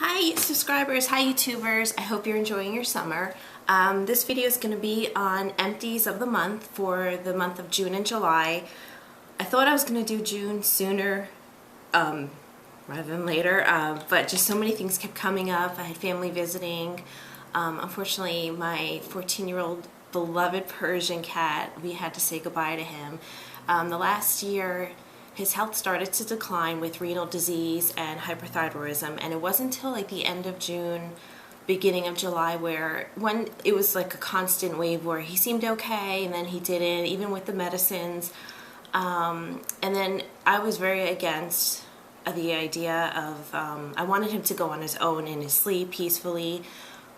Hi subscribers, hi YouTubers, I hope you're enjoying your summer. This video is going to be on empties of the month for the month of June and July. I thought I was going to do June sooner rather than later, but just so many things kept coming up. I had family visiting. Unfortunately, my 14-year-old beloved Persian cat, we had to say goodbye to him. The last year, his health started to decline with renal disease and hyperthyroidism, and it wasn't until like the end of June, beginning of July, where when it was like a constant wave where he seemed okay and then he didn't, even with the medicines. And then I was very against the idea of, I wanted him to go on his own in his sleep peacefully,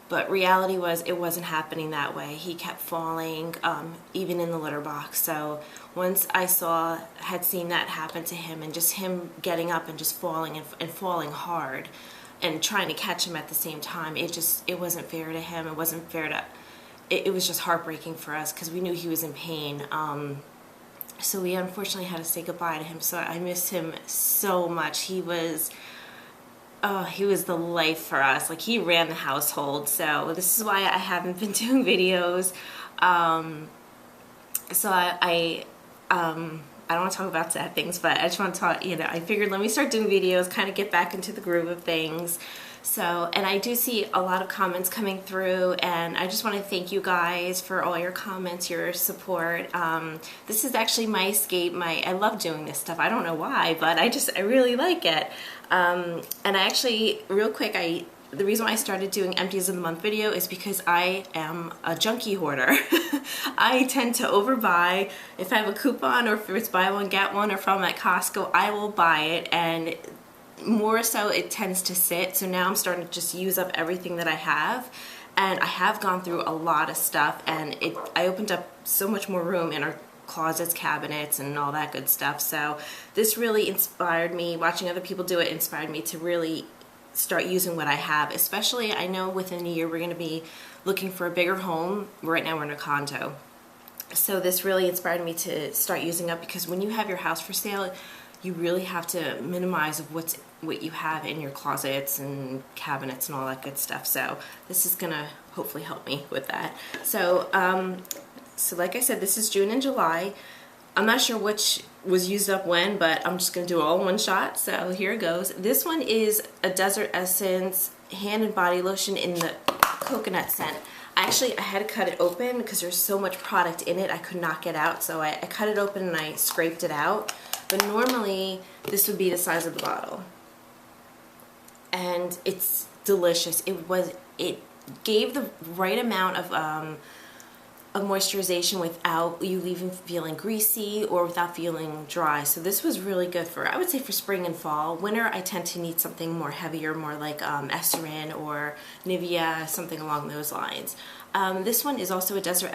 but reality was it wasn't happening that way. He kept falling, even in the litter box. So once I had seen that happen to him, and just him getting up and just falling and falling hard and trying to catch him at the same time, it wasn't fair to him. It wasn't fair to, it was just heartbreaking for us because we knew he was in pain. So we unfortunately had to say goodbye to him. So I missed him so much. He was the life for us. Like, he ran the household. So this is why I haven't been doing videos. So I don't want to talk about sad things, but I just want to talk, I figured let me start doing videos, kind of get back into the groove of things. So, and I do see a lot of comments coming through, and I just want to thank you guys for all your comments, your support. This is actually my escape. I love doing this stuff. I don't know why, but I really like it. And I actually, real quick, the reason why I started doing empties of the month video is because I am a junkie hoarder. I tend to overbuy. If I have a coupon, or if it's buy one get one, or if I'm at Costco, I will buy it, and more so it tends to sit. So now I'm starting to just use up everything that I have, and I have gone through a lot of stuff, and I opened up so much more room in our closets, cabinets, and all that good stuff. So this really inspired me. Watching other people do it inspired me to really start using what I have. Especially, I know within a year we're going to be looking for a bigger home. Right now we're in a condo. So this really inspired me to start using up, because when you have your house for sale, you really have to minimize of what you have in your closets and cabinets and all that good stuff. So this is gonna hopefully help me with that. So so like I said, this is June and July. I'm not sure which was used up when, but I'm just gonna do it all in one shot. So here it goes. This one is a Desert Essence hand and body lotion in the coconut scent. I had to cut it open because there's so much product in it I could not get out. So I cut it open and I scraped it out. But normally this would be the size of the bottle, and it's delicious. It gave the right amount of moisturization without you leaving feeling greasy or without feeling dry. So this was really good for, I would say, for spring and fall. Winter, I tend to need something more heavier, more like Esserin or Nivea, something along those lines. This one is also a Desert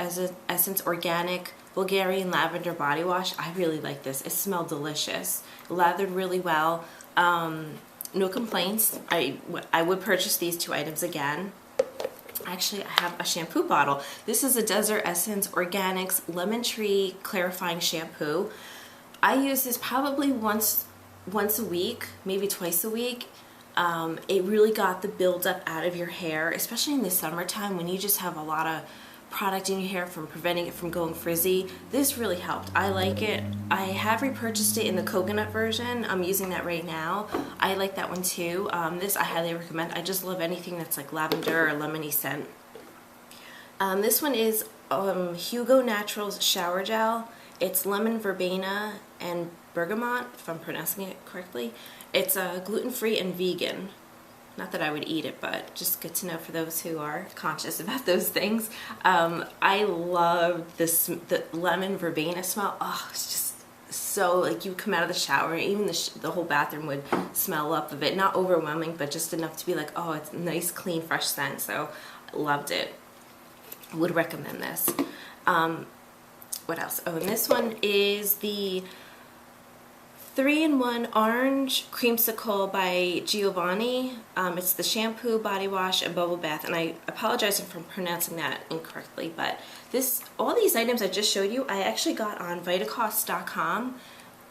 Essence Organic Bulgarian Lavender Body Wash. I really like this. It smelled delicious. Lathered really well. No complaints. I would purchase these two items again. Actually, I have a shampoo bottle. This is a Desert Essence Organics Lemon Tree Clarifying Shampoo. I use this probably once a week, maybe twice a week. It really got the buildup out of your hair, especially in the summertime when you just have a lot of product in your hair from preventing it from going frizzy. This really helped. I like it. I have repurchased it in the coconut version. I'm using that right now. I like that one too. This I highly recommend. I just love anything that's like lavender or lemony scent. This one is Hugo Naturals Shower Gel. It's lemon verbena and bergamot, if I'm pronouncing it correctly. It's gluten-free and vegan. Not that I would eat it, but just good to know for those who are conscious about those things. I love the lemon verbena smell. Oh, it's just so, like, you come out of the shower, even the whole bathroom would smell up of it. Not overwhelming, but just enough to be like, oh, it's nice, clean, fresh scent. So I loved it. Would recommend this. What else? Oh, and this one is the 3-in-1 Orange Creamsicle by Giovanni. It's the shampoo, body wash, and bubble bath. And I apologize if I'm pronouncing that incorrectly, but all these items I just showed you, I actually got on Vitacost.com.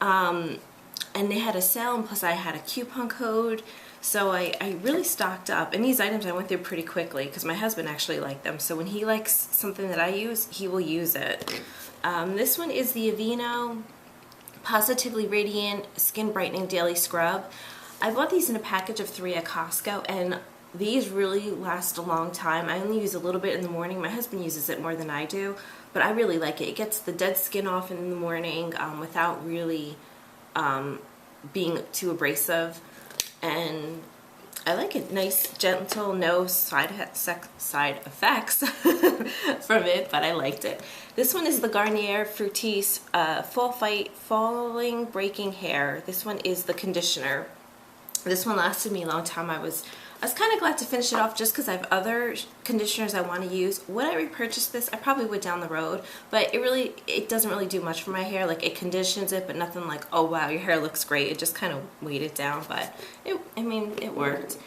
And they had a sale, and plus I had a coupon code. So I really stocked up, and these items I went through pretty quickly because my husband actually liked them. So when he likes something that I use, he will use it. This one is the Aveeno Positively Radiant Skin Brightening Daily Scrub. I bought these in a package of 3 at Costco, and these really last a long time. I only use a little bit in the morning. My husband uses it more than I do, but I really like it. It gets the dead skin off in the morning without really being too abrasive, and I like it. Nice, gentle, no side effects from it, but I liked it. This one is the Garnier Fructis Full Fight Falling Breaking Hair. This one is the conditioner. This one lasted me a long time. I was kind of glad to finish it off just because I have other conditioners I want to use. Would I repurchase this? I probably would down the road, but it doesn't really do much for my hair. Like, it conditions it, but nothing like, oh wow, your hair looks great. It just kind of weighed it down, but I mean, it worked.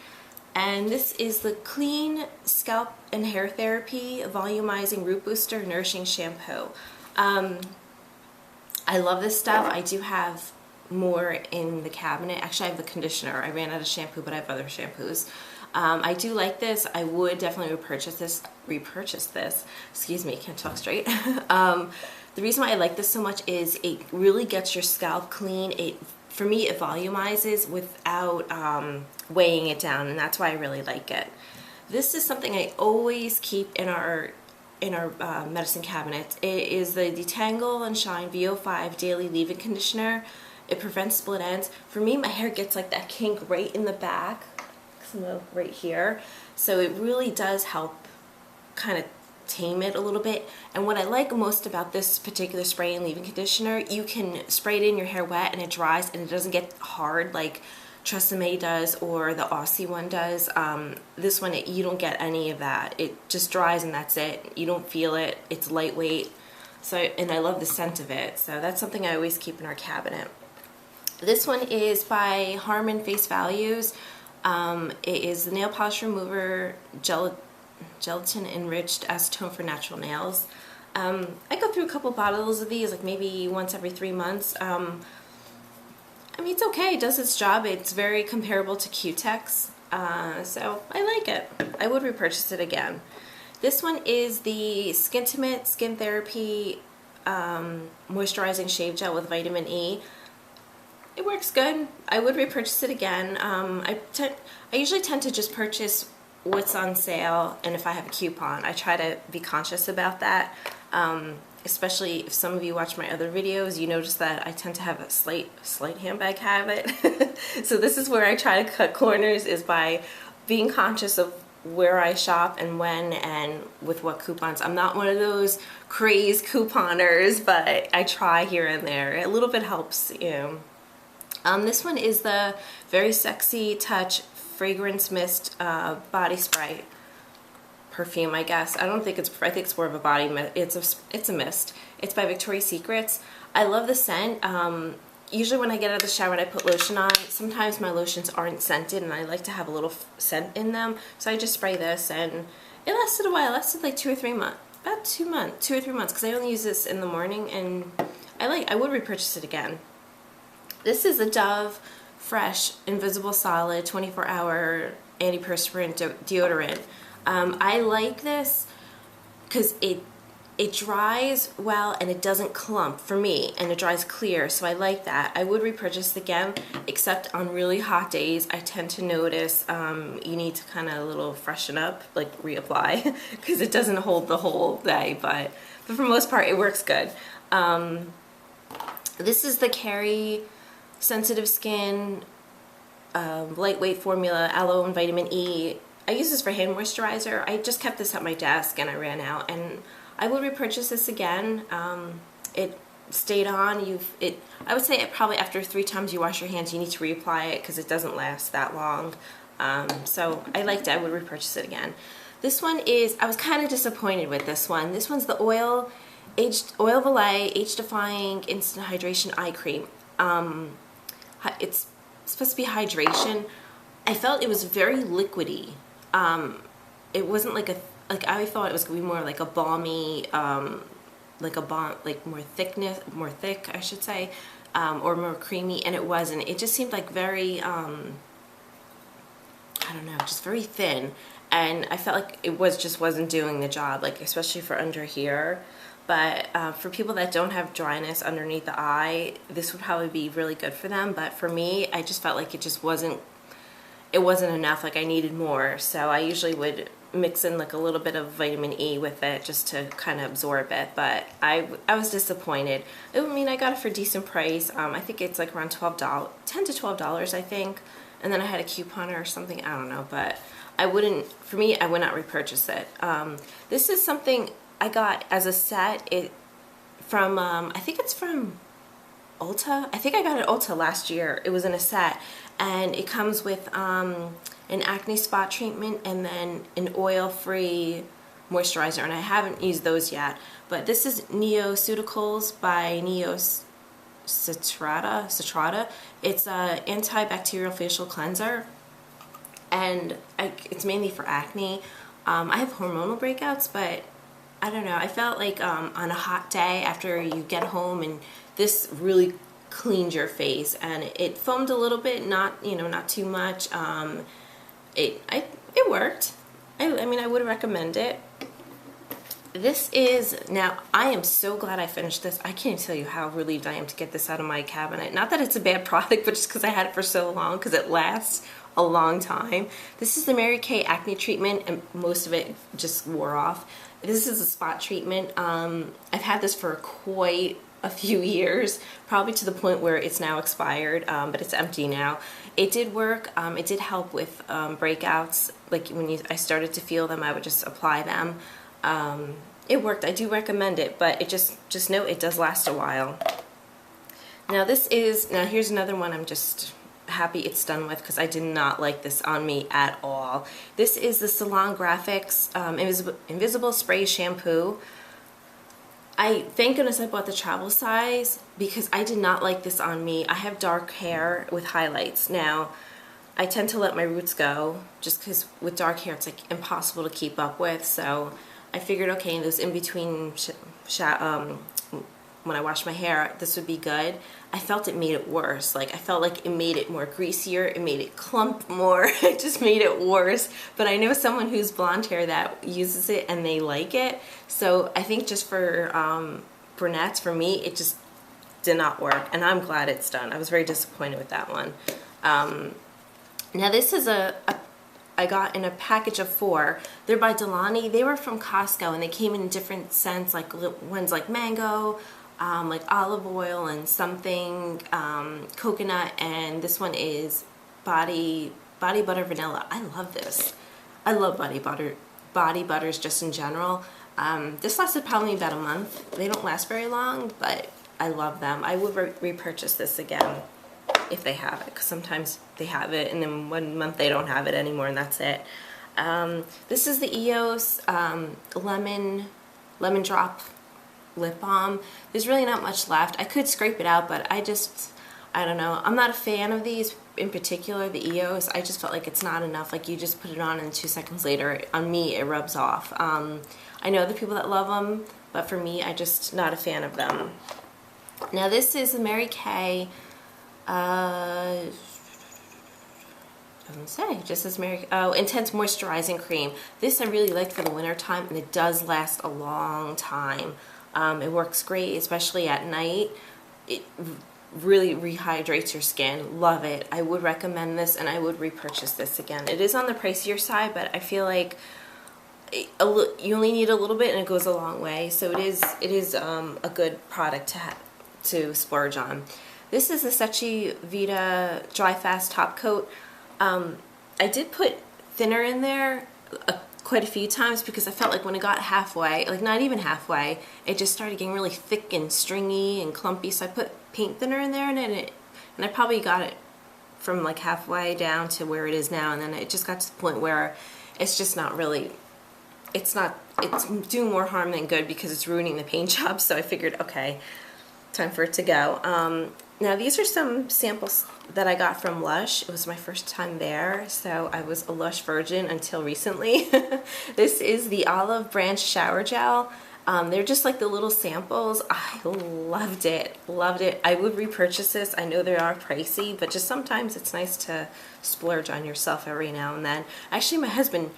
And this is the Clean Scalp and Hair Therapy Volumizing Root Booster Nourishing Shampoo. I love this stuff. I do have more in the cabinet. Actually, I have the conditioner. I ran out of shampoo, but I have other shampoos. I do like this. I would definitely repurchase this. Excuse me, can't talk straight. The reason why I like this so much is it really gets your scalp clean. For me, it volumizes without weighing it down, and that's why I really like it. This is something I always keep in our medicine cabinet. It is the Detangle and Shine VO5 Daily Leave-In Conditioner. It prevents split ends. For me, my hair gets like that kink right in the back, right here. So it really does help kind of tame it a little bit. And what I like most about this particular spray and leave-in conditioner, you can spray it in your hair wet and it dries and it doesn't get hard like Tresemme does or the Aussie one does. This one, you don't get any of that. It just dries and that's it. You don't feel it. It's lightweight. And I love the scent of it. So that's something I always keep in our cabinet. This one is by Harmon Face Values. It is the Nail Polish Remover Gelatin Enriched Acetone for Natural Nails. I go through a couple bottles of these, like maybe once every 3 months. I mean, it's okay. It does its job. It's very comparable to Q-Tex. So I like it. I would repurchase it again. This one is the Skintimate Skin Therapy Moisturizing Shave Gel with Vitamin E. It works good. I would repurchase it again. I usually tend to just purchase what's on sale, and if I have a coupon, I try to be conscious about that. Especially if some of you watch my other videos, you notice that I tend to have a slight handbag habit. So this is where I try to cut corners, is by being conscious of where I shop and when and with what coupons. I'm not one of those crazed couponers, but I try here and there. A little bit helps, you know. This one is the Very Sexy Touch Fragrance Mist Body Spray. Perfume, I guess. I think it's more of a body mist. It's a mist. It's by Victoria's Secrets. I love the scent. Usually when I get out of the shower and I put lotion on, sometimes my lotions aren't scented and I like to have a little scent in them. So I just spray this and it lasted a while. It lasted like 2 or 3 months. About 2 or 3 months, because I only use this in the morning, and I would repurchase it again. This is a Dove Fresh Invisible Solid 24-hour antiperspirant deodorant. I like this because it dries well and it doesn't clump for me, and it dries clear, so I like that. I would repurchase it again, except on really hot days I tend to notice you need to kind of a little freshen up, like reapply, because it doesn't hold the whole day, but for the most part it works good. This is the Carrie Sensitive Skin lightweight formula, aloe and vitamin E. I use this for hand moisturizer. I just kept this at my desk and I ran out, and I will repurchase this again. It stayed on. I would say probably after 3 times you wash your hands, you need to reapply it because it doesn't last that long. So I liked it. I would repurchase it again. This one is, I was kind of disappointed with this one. This one's the Oil of Olay Age Defying Instant Hydration Eye Cream. It's supposed to be hydration. I felt it was very liquidy. It wasn't like I thought it was gonna be more like a balmy, like more thick, I should say, or more creamy, and it wasn't. It just seemed like very I don't know, just very thin. And I felt like it wasn't doing the job, like especially for under here. But for people that don't have dryness underneath the eye, this would probably be really good for them. But for me, I just felt like it wasn't enough, like I needed more. So I usually would mix in like a little bit of vitamin E with it just to kind of absorb it. But I was disappointed. I mean, I got it for a decent price. I think it's like around $10 to $12, I think. And then I had a coupon or something, I don't know. But I would not repurchase it. This is something I got as a set. From, I think it's from Ulta. I think I got it at Ulta last year. It was in a set. And it comes with an acne spot treatment and then an oil-free moisturizer. And I haven't used those yet. But this is Neoceuticals by Citrata. It's an antibacterial facial cleanser. And it's mainly for acne. I have hormonal breakouts, but I don't know. I felt like on a hot day after you get home, and this really cleaned your face, and it foamed a little bit, not too much. It worked. I mean, I would recommend it. This is, now I am so glad I finished this. I can't tell you how relieved I am to get this out of my cabinet. Not that it's a bad product, but just because I had it for so long, because it lasts a long time. This is the Mary Kay acne treatment, and most of it just wore off. This is a spot treatment. I've had this for quite a few years, probably to the point where it's now expired, but it's empty now. It did work. It did help with breakouts. Like when I started to feel them, I would just apply them. It worked. I do recommend it, but it just know it does last a while. Now here's another one I'm just happy it's done with, because I did not like this on me at all. This is the Salon Graphics Invisible Spray Shampoo. Thank goodness I bought the travel size, because I did not like this on me. I have dark hair with highlights. Now, I tend to let my roots go, just because with dark hair it's like impossible to keep up with. So I figured, okay, those in between when I wash my hair, this would be good. I felt it made it worse. Like, I felt like it made it more greasier, it made it clump more, it just made it worse. But I know someone who's blonde hair that uses it and they like it. So I think just for brunettes, for me, it just did not work. And I'm glad it's done. I was very disappointed with that one. Now this is I got in a package of 4. They're by Delani. They were from Costco, and they came in different scents, like one's like mango, like olive oil, and something coconut, and this one is body butter vanilla. I love this. I love body butters just in general. This lasted probably about a month. They don't last very long, but I love them. I would repurchase this again if they have it, because sometimes they have it and then 1 month they don't have it anymore, and that's it. This is the EOS lemon drop lip balm. There's really not much left. I could scrape it out, but I don't know. I'm not a fan of these in particular, the EOS. I just felt like it's not enough. Like, you just put it on and 2 seconds later, on me, it rubs off. I know the people that love them, but for me, I'm just not a fan of them. Now this is the Mary Kay, doesn't say, it just says Intense Moisturizing Cream. This I really like for the winter time, and it does last a long time. It works great, especially at night. It really rehydrates your skin. Love it. I would recommend this, and I would repurchase this again. It is on the pricier side, but I feel like you only need a little bit, and it goes a long way. So it is a good product to splurge on. This is the Sechi Vita Dry Fast Top Coat. I did put thinner in there quite a few times, because I felt like when it got halfway, like not even halfway, it just started getting really thick and stringy and clumpy. So I put paint thinner in there, and I probably got it from like halfway down to where it is now, and then it just got to the point where it's just not really, it's doing more harm than good, because it's ruining the paint job. So I figured, okay, time for it to go. Now these are some samples that I got from Lush. It was my first time there, so I was a Lush virgin until recently. This is the Olive Branch Shower Gel. They're just like the little samples. I loved it, loved it. I would repurchase this. I know they are pricey, but just sometimes it's nice to splurge on yourself every now and then. Actually, my husband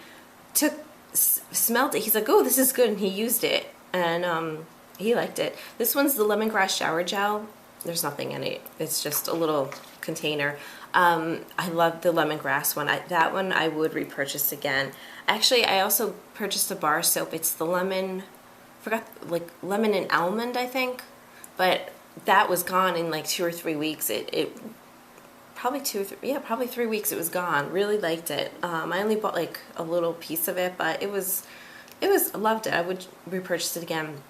smelled it. He's like, oh, this is good, and he used it, and he liked it. This one's the lemongrass shower gel. There's nothing in it. It's just a little container. I love the lemongrass one. That one I would repurchase again. Actually, I also purchased a bar soap. It's the lemon and almond, I think. But that was gone in like 2 or 3 weeks. It probably 3 weeks it was gone. Really liked it. I only bought like a little piece of it, but I loved it. I would repurchase it again.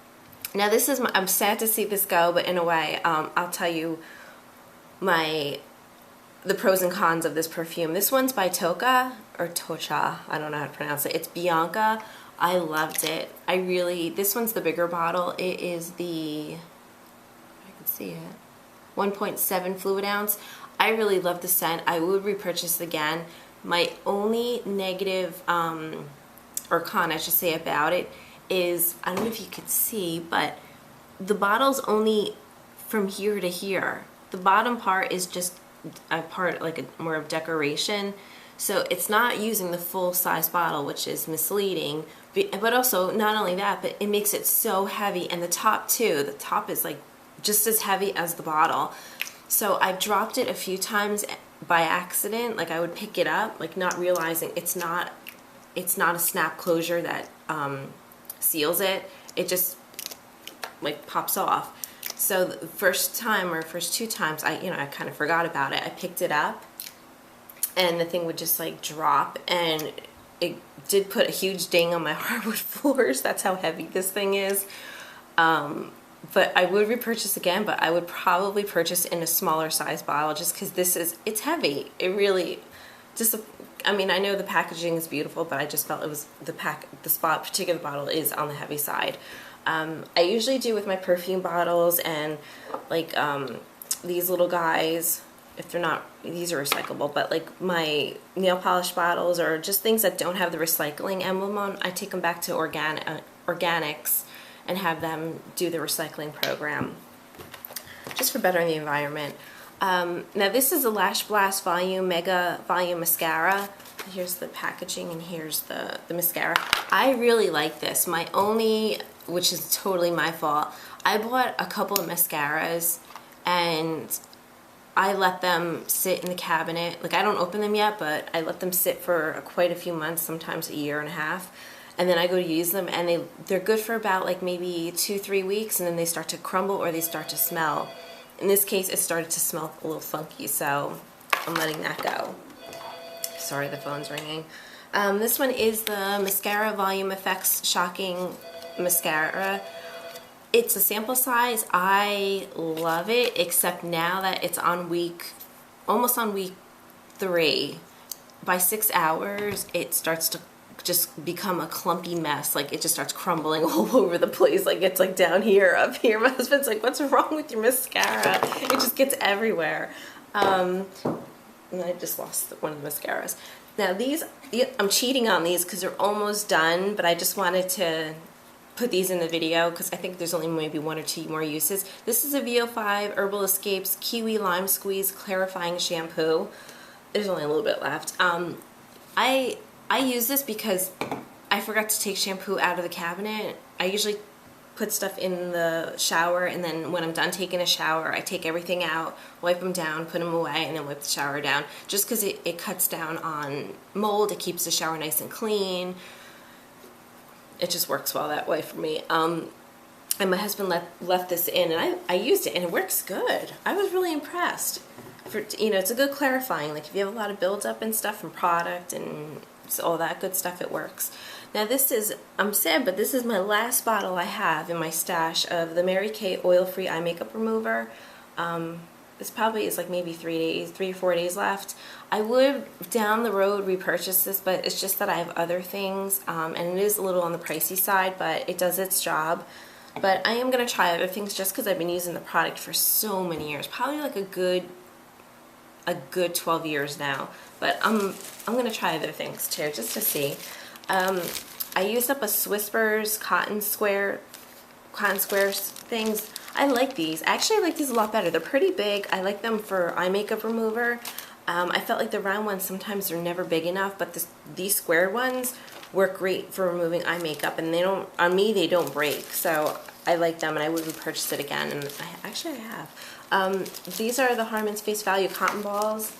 Now this is I'm sad to see this go, but in a way, I'll tell you the pros and cons of this perfume. This one's by Tocha, I don't know how to pronounce it. It's Bianca. I loved it. This one's the bigger bottle. It is I can see it, 1.7 fluid ounce. I really love the scent. I would repurchase it again. My only negative, or con I should say about it, is, I don't know if you could see, but the bottle's only from here to here. The bottom part is just a part more of decoration, so it's not using the full size bottle, which is misleading. But also, not only that, but it makes it so heavy, and the top too. The top is like just as heavy as the bottle. So I've dropped it a few times by accident. Like I would pick it up, like not realizing it's not a snap closure that seals it. It just like pops off. So the first time or first 2 times, I kind of forgot about it. I picked it up, and the thing would just like drop, and it did put a huge ding on my hardwood floors. That's how heavy this thing is. But I would repurchase again, but I would probably purchase in a smaller size bottle, just because it's heavy. It really just, I mean, I know the packaging is beautiful, but I just felt it was the particular bottle is on the heavy side. I usually do with my perfume bottles and like these little guys, if they're not, these are recyclable, but like my nail polish bottles or just things that don't have the recycling emblem on, I take them back to organics and have them do the recycling program, just for bettering the environment. Now this is a Lash Blast Volume Mega Volume Mascara. Here's the packaging, and here's the mascara. I really like this. My only, which is totally my fault, I bought a couple of mascaras and I let them sit in the cabinet. Like I don't open them yet, but I let them sit for quite a few months, sometimes a year and a half. And then I go to use them, and they're good for about like maybe 2-3 weeks, and then they start to crumble or they start to smell. In this case, it started to smell a little funky, so I'm letting that go. Sorry, the phone's ringing. This one is the Mascara Volume Effects Shocking Mascara. It's a sample size. I love it, except now that it's on almost on week 3. By 6 hours, it starts to just become a clumpy mess. Like it just starts crumbling all over the place. Like it's like down here, up here. My husband's like, what's wrong with your mascara? It just gets everywhere. And I just lost one of the mascaras. Now these, I'm cheating on these because they're almost done, but I just wanted to put these in the video because I think there's only maybe 1 or 2 more uses. This is a VO5 Herbal Escapes Kiwi Lime Squeeze Clarifying Shampoo. There's only a little bit left. I use this because I forgot to take shampoo out of the cabinet. I usually put stuff in the shower, and then when I'm done taking a shower, I take everything out, wipe them down, put them away, and then wipe the shower down. Just because it cuts down on mold, it keeps the shower nice and clean. It just works well that way for me. And my husband left this in, and I used it, and it works good. I was really impressed. It's a good clarifying. Like if you have a lot of buildup and stuff from product and all that good stuff, it works. Now this is, I'm sad, but this is my last bottle I have in my stash of the Mary Kay Oil-Free Eye Makeup Remover. This probably is like maybe 3 or 4 days left. I would down the road repurchase this, but it's just that I have other things, and it is a little on the pricey side, but it does its job. But I am going to try other things just because I've been using the product for so many years, probably like a good 12 years now. But I'm going to try other things too, just to see. I used up a Whispers Cotton Square cotton squares things. I like these. Actually, I like these a lot better. They're pretty big. I like them for eye makeup remover. I felt like the round ones, sometimes they're never big enough, but these square ones work great for removing eye makeup, and they don't, on me, they don't break. So I like them, and I would repurchase it again, and I have. These are the Harmon's Face Value cotton balls.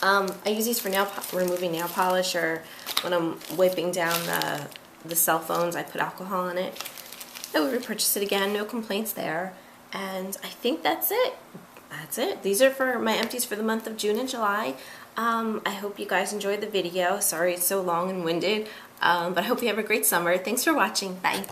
I use these for removing nail polish, or when I'm wiping down the cell phones, I put alcohol in it. I would repurchase it again, no complaints there. And I think that's it. That's it. These are for my empties for the month of June and July. I hope you guys enjoyed the video. Sorry it's so long and winded, but I hope you have a great summer. Thanks for watching. Bye.